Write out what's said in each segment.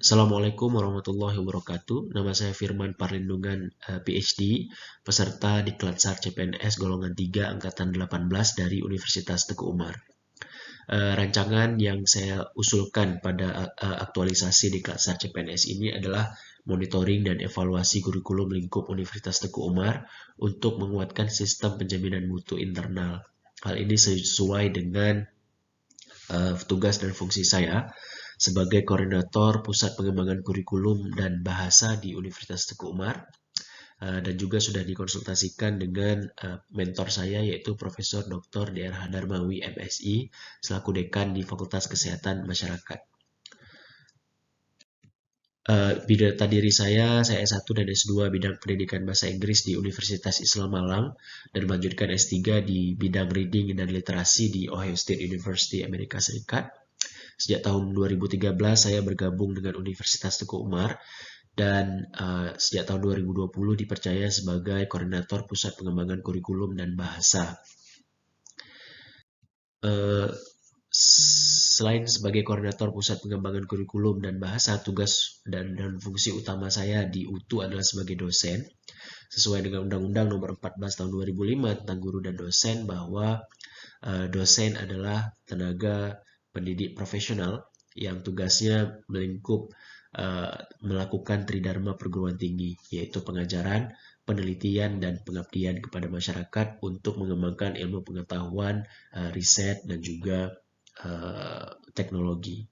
Assalamualaikum warahmatullahi wabarakatuh. Nama saya Firman Parlindungan, PhD, peserta Diklat SAR CPNS golongan 3 angkatan 18 dari Universitas Teguh Umar. Rancangan yang saya usulkan pada aktualisasi Diklat SAR CPNS ini adalah monitoring dan evaluasi kurikulum lingkup Universitas Teguh Umar untuk menguatkan sistem penjaminan mutu internal. Hal ini sesuai dengan tugas dan fungsi saya sebagai koordinator Pusat Pengembangan Kurikulum dan Bahasa di Universitas Teguh Umar, dan juga sudah dikonsultasikan dengan mentor saya yaitu Profesor Dr. D.R.H. Darmawi MSI selaku Dekan di Fakultas Kesehatan Masyarakat. Bidang diri saya S1 dan S2 bidang pendidikan bahasa Inggris di Universitas Islam Malang dan melanjutkan S3 di bidang reading dan literasi di Ohio State University Amerika Serikat. Sejak tahun 2013 saya bergabung dengan Universitas Teguh Umar dan sejak tahun 2020 dipercaya sebagai koordinator Pusat Pengembangan Kurikulum dan Bahasa. Selain sebagai koordinator Pusat Pengembangan Kurikulum dan Bahasa, tugas dan fungsi utama saya di UTU adalah sebagai dosen. Sesuai dengan Undang-Undang Nomor 14 Tahun 2005 tentang Guru dan Dosen, bahwa dosen adalah tenaga pendidik profesional yang tugasnya melingkup melakukan tridharma perguruan tinggi, yaitu pengajaran, penelitian, dan pengabdian kepada masyarakat untuk mengembangkan ilmu pengetahuan, riset, dan juga teknologi.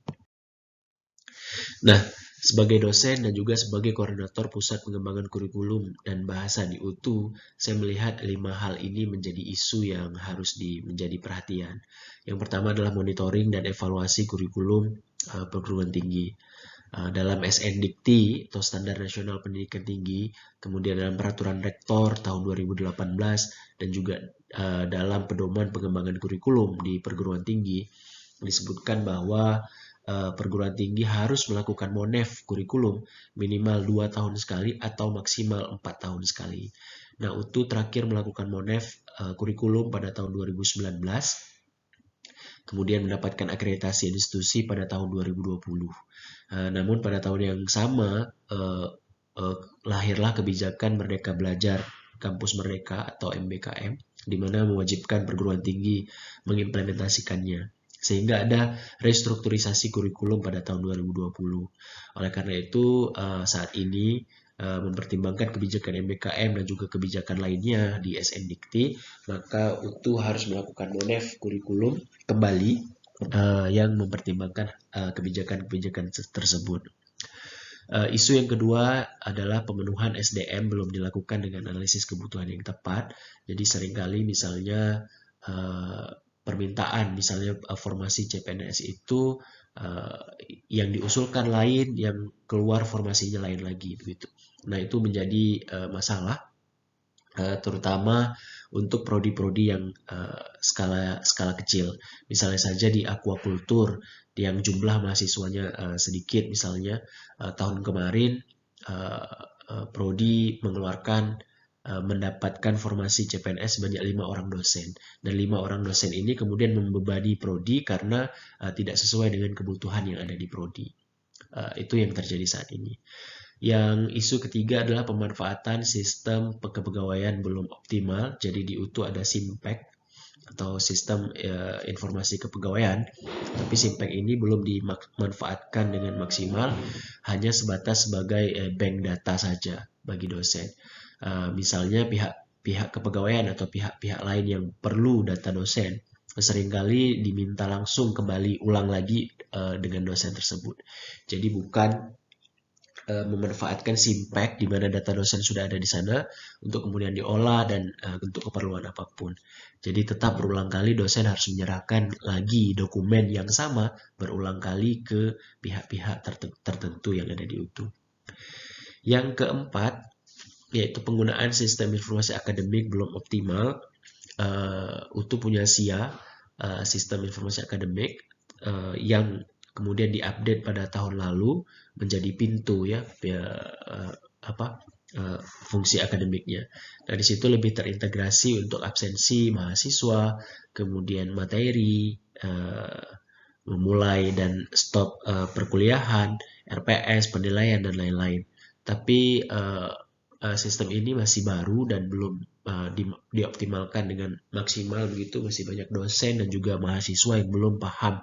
Nah, sebagai dosen dan juga sebagai koordinator Pusat Pengembangan Kurikulum dan Bahasa di UTU, saya melihat 5 hal ini menjadi isu yang harus menjadi perhatian. Yang pertama adalah monitoring dan evaluasi kurikulum perguruan tinggi. Dalam SNDikti atau Standar Nasional Pendidikan Tinggi, kemudian dalam Peraturan Rektor tahun 2018, dan juga dalam Pedoman Pengembangan Kurikulum di perguruan tinggi, disebutkan bahwa perguruan tinggi harus melakukan monef kurikulum minimal 2 tahun sekali atau maksimal 4 tahun sekali. Nah, UTU terakhir melakukan monef kurikulum pada tahun 2019, kemudian mendapatkan akreditasi institusi pada tahun 2020. Namun pada tahun yang sama lahirlah kebijakan Merdeka Belajar Kampus Merdeka atau MBKM, di mana mewajibkan perguruan tinggi mengimplementasikannya, sehingga ada restrukturisasi kurikulum pada tahun 2020. Oleh karena itu, saat ini mempertimbangkan kebijakan MBKM dan juga kebijakan lainnya di SNDikti, maka UTU harus melakukan monef kurikulum kembali yang mempertimbangkan kebijakan-kebijakan tersebut. Isu yang kedua adalah pemenuhan SDM belum dilakukan dengan analisis kebutuhan yang tepat. Jadi seringkali misalnya permintaan, misalnya formasi CPNS itu yang diusulkan lain, yang keluar formasinya lain lagi, begitu. Nah, itu menjadi masalah, terutama untuk prodi-prodi yang skala kecil. Misalnya saja di aquakultur yang jumlah mahasiswanya sedikit, misalnya tahun kemarin prodi mengeluarkan mendapatkan formasi CPNS sebanyak 5 orang dosen, dan 5 orang dosen ini kemudian membebani prodi karena tidak sesuai dengan kebutuhan yang ada di prodi. Itu yang terjadi saat ini. Yang isu ketiga adalah pemanfaatan sistem kepegawaian belum optimal. Jadi di UTU ada SIMPEK atau sistem informasi kepegawaian, tapi SIMPEK ini belum dimanfaatkan dengan maksimal, hanya sebatas sebagai bank data saja bagi dosen. Misalnya pihak kepegawaian atau pihak-pihak lain yang perlu data dosen seringkali diminta langsung kembali ulang lagi dengan dosen tersebut. Jadi bukan memanfaatkan SIMPEK di mana data dosen sudah ada di sana untuk kemudian diolah dan untuk keperluan apapun. Jadi tetap berulang kali dosen harus menyerahkan lagi dokumen yang sama berulang kali ke pihak-pihak tertentu yang ada di UTU. Yang keempat, yaitu penggunaan sistem informasi akademik belum optimal. UTU punya SIA, sistem informasi akademik, yang kemudian diupdate pada tahun lalu menjadi pintu fungsi akademiknya. Nah, di situ lebih terintegrasi untuk absensi mahasiswa, kemudian materi, memulai dan stop perkuliahan, RPS, penilaian dan lain-lain. Tapi sistem ini masih baru dan belum dioptimalkan dengan maksimal begitu, masih banyak dosen dan juga mahasiswa yang belum paham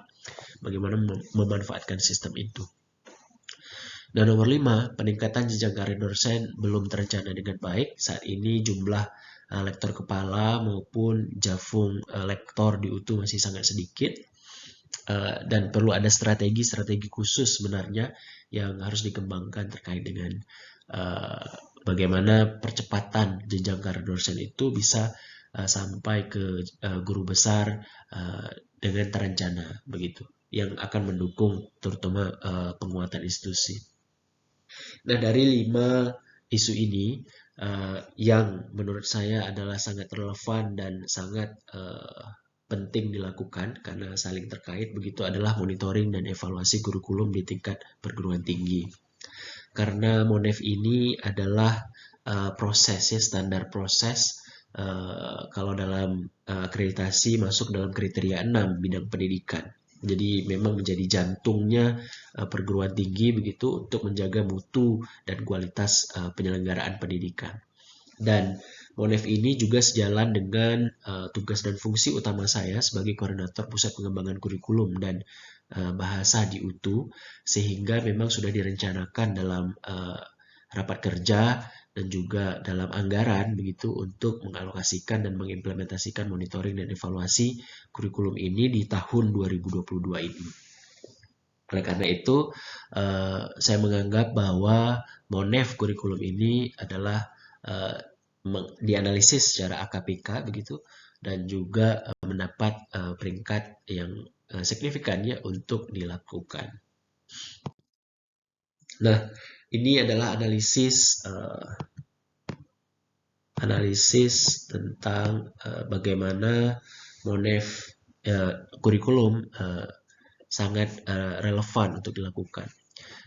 bagaimana memanfaatkan sistem itu. Dan nomor 5, peningkatan jenjang karir dosen belum terencana dengan baik. Saat ini jumlah lektor kepala maupun jafung lektor di UTU masih sangat sedikit. Dan perlu ada strategi khusus sebenarnya yang harus dikembangkan terkait dengan bagaimana percepatan jenjang karir dosen itu bisa sampai ke guru besar dengan terencana begitu, yang akan mendukung terutama penguatan institusi. Nah, dari 5 isu ini yang menurut saya adalah sangat relevan dan sangat penting dilakukan karena saling terkait begitu adalah monitoring dan evaluasi kurikulum di tingkat perguruan tinggi. Karena MONEF ini adalah proses ya, standar proses kalau dalam akreditasi masuk dalam kriteria 6 bidang pendidikan. Jadi memang menjadi jantungnya perguruan tinggi begitu untuk menjaga mutu dan kualitas penyelenggaraan pendidikan. Dan MONEF ini juga sejalan dengan tugas dan fungsi utama saya sebagai koordinator pusat pengembangan kurikulum dan bahasa di UTU, sehingga memang sudah direncanakan dalam rapat kerja dan juga dalam anggaran begitu untuk mengalokasikan dan mengimplementasikan monitoring dan evaluasi kurikulum ini di tahun 2022 ini. Oleh karena itu, saya menganggap bahwa MONEF kurikulum ini adalah dianalisis secara AKPK begitu dan juga mendapat peringkat yang signifikan ya untuk dilakukan. Nah, ini adalah analisis tentang bagaimana MONEF kurikulum sangat relevan untuk dilakukan.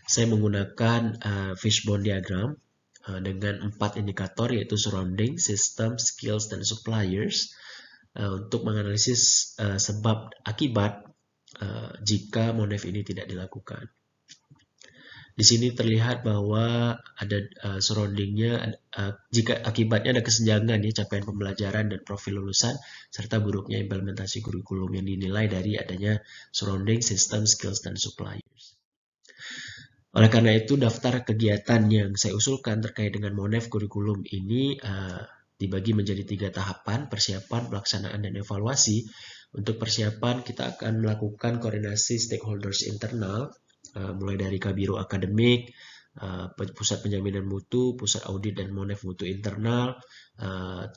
Saya menggunakan fishbone diagram dengan 4 indikator yaitu surrounding, system, skills, dan suppliers untuk menganalisis sebab akibat jika MONEF ini tidak dilakukan. Di sini terlihat bahwa ada surroundingnya, jika akibatnya ada kesenjangan ya capaian pembelajaran dan profil lulusan serta buruknya implementasi kurikulum yang dinilai dari adanya surrounding, system, skills, dan suppliers. Oleh karena itu, daftar kegiatan yang saya usulkan terkait dengan MONEF kurikulum ini dibagi menjadi 3 tahapan: persiapan, pelaksanaan, dan evaluasi. Untuk persiapan, kita akan melakukan koordinasi stakeholders internal, mulai dari Kabiro Akademik, Pusat Penjaminan Mutu, Pusat Audit dan MONEF Mutu Internal,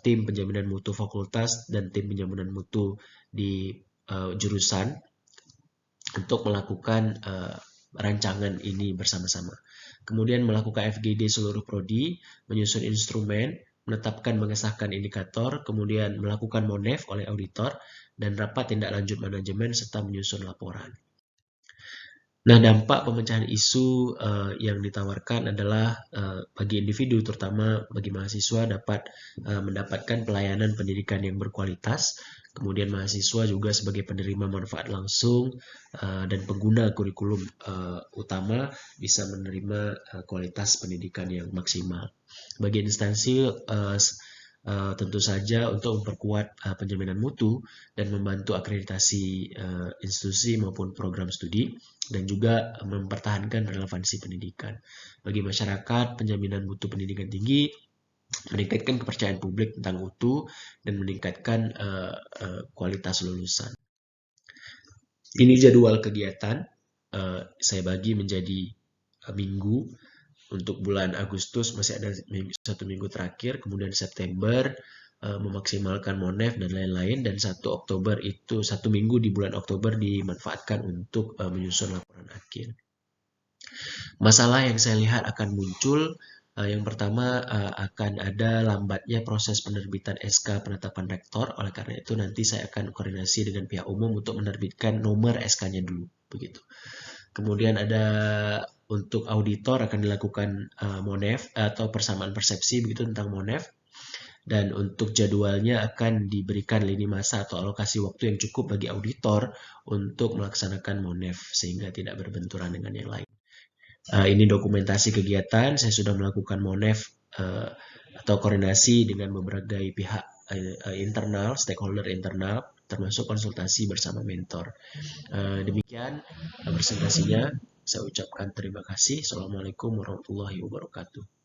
tim penjaminan mutu fakultas, dan tim penjaminan mutu di jurusan untuk melakukan rancangan ini bersama-sama. Kemudian melakukan FGD seluruh prodi, menyusun instrumen, menetapkan mengesahkan indikator, kemudian melakukan MONEF oleh auditor, dan rapat tindak lanjut manajemen serta menyusun laporan. Nah, dampak pemecahan isu yang ditawarkan adalah bagi individu, terutama bagi mahasiswa, dapat mendapatkan pelayanan pendidikan yang berkualitas. Kemudian mahasiswa juga sebagai penerima manfaat langsung dan pengguna kurikulum utama bisa menerima kualitas pendidikan yang maksimal. Bagi instansi tentu saja untuk memperkuat penjaminan mutu dan membantu akreditasi institusi maupun program studi dan juga mempertahankan relevansi pendidikan. Bagi masyarakat, penjaminan mutu pendidikan tinggi meningkatkan kepercayaan publik tentang mutu dan meningkatkan kualitas lulusan. Ini jadwal kegiatan saya bagi menjadi minggu. Untuk bulan Agustus masih ada 1 minggu terakhir, kemudian September memaksimalkan MONEF dan lain-lain, dan 1 Oktober itu 1 minggu di bulan Oktober dimanfaatkan untuk menyusun laporan akhir. Masalah yang saya lihat akan muncul, yang pertama akan ada lambatnya proses penerbitan SK penetapan rektor. Oleh karena itu nanti saya akan koordinasi dengan pihak umum untuk menerbitkan nomor SK-nya dulu begitu. Kemudian ada untuk auditor akan dilakukan MONEF atau persamaan persepsi begitu tentang MONEF, dan untuk jadwalnya akan diberikan lini masa atau alokasi waktu yang cukup bagi auditor untuk melaksanakan MONEF sehingga tidak berbenturan dengan yang lain. Ini dokumentasi kegiatan. Saya sudah melakukan monef atau koordinasi dengan berbagai pihak internal, stakeholder internal, termasuk konsultasi bersama mentor. Demikian presentasinya. Saya ucapkan terima kasih. Assalamualaikum warahmatullahi wabarakatuh.